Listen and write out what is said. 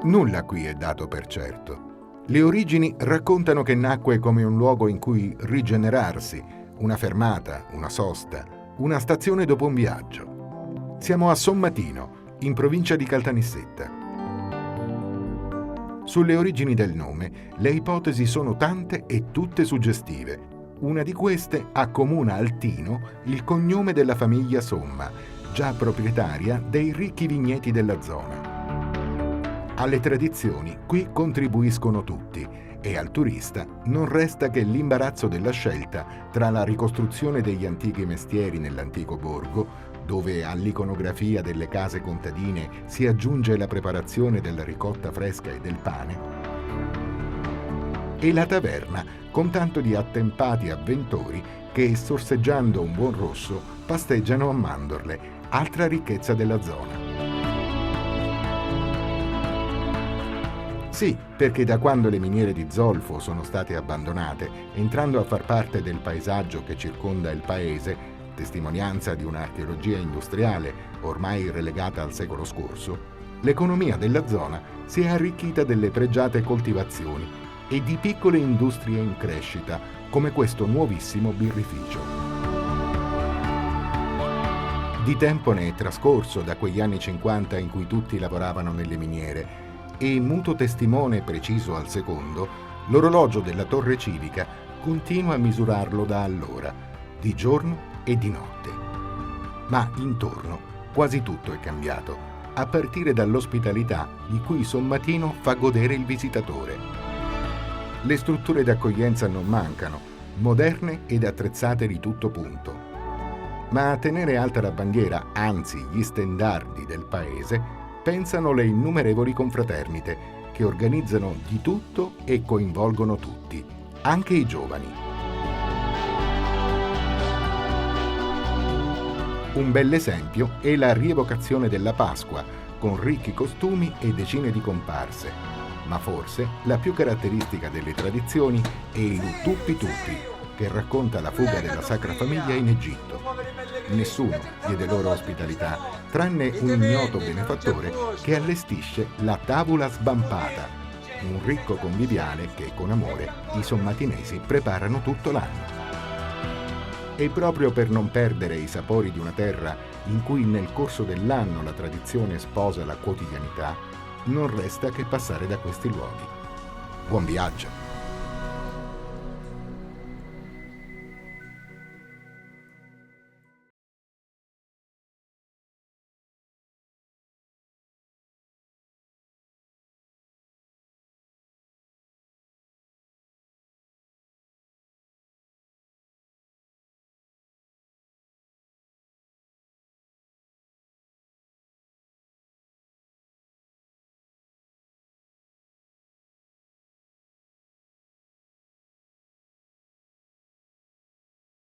Nulla qui è dato per certo. Le origini raccontano che nacque come un luogo in cui rigenerarsi, una fermata, una sosta, una stazione dopo un viaggio. Siamo a Sommatino, in provincia di Caltanissetta. Sulle origini del nome, le ipotesi sono tante e tutte suggestive. Una di queste accomuna al Tino il cognome della famiglia Somma, già proprietaria dei ricchi vigneti della zona. Alle tradizioni qui contribuiscono tutti e al turista non resta che l'imbarazzo della scelta tra la ricostruzione degli antichi mestieri nell'antico borgo, dove all'iconografia delle case contadine si aggiunge la preparazione della ricotta fresca e del pane, e la taverna con tanto di attempati avventori che, sorseggiando un buon rosso, pasteggiano a mandorle, altra ricchezza della zona. Sì, perché da quando le miniere di zolfo sono state abbandonate, entrando a far parte del paesaggio che circonda il paese, testimonianza di un'archeologia industriale ormai relegata al secolo scorso, l'economia della zona si è arricchita delle pregiate coltivazioni e di piccole industrie in crescita, come questo nuovissimo birrificio. Di tempo ne è trascorso da quegli anni 50 in cui tutti lavoravano nelle miniere, e muto testimone preciso al secondo, l'orologio della torre civica continua a misurarlo da allora, di giorno e di notte. Ma intorno quasi tutto è cambiato, a partire dall'ospitalità di cui Sommatino fa godere il visitatore. Le strutture d'accoglienza non mancano, moderne ed attrezzate di tutto punto. Ma a tenere alta la bandiera, anzi gli stendardi del paese, pensano le innumerevoli confraternite che organizzano di tutto e coinvolgono tutti, anche i giovani. Un bell'esempio è la rievocazione della Pasqua, con ricchi costumi e decine di comparse. Ma forse la più caratteristica delle tradizioni è il Tuppi Tuppi, che racconta la fuga della Sacra Famiglia in Egitto. Nessuno diede loro ospitalità, tranne un ignoto benefattore che allestisce la tavola sbampata, un ricco conviviale che con amore i sommatinesi preparano tutto l'anno. E proprio per non perdere i sapori di una terra in cui nel corso dell'anno la tradizione sposa la quotidianità, non resta che passare da questi luoghi. Buon viaggio!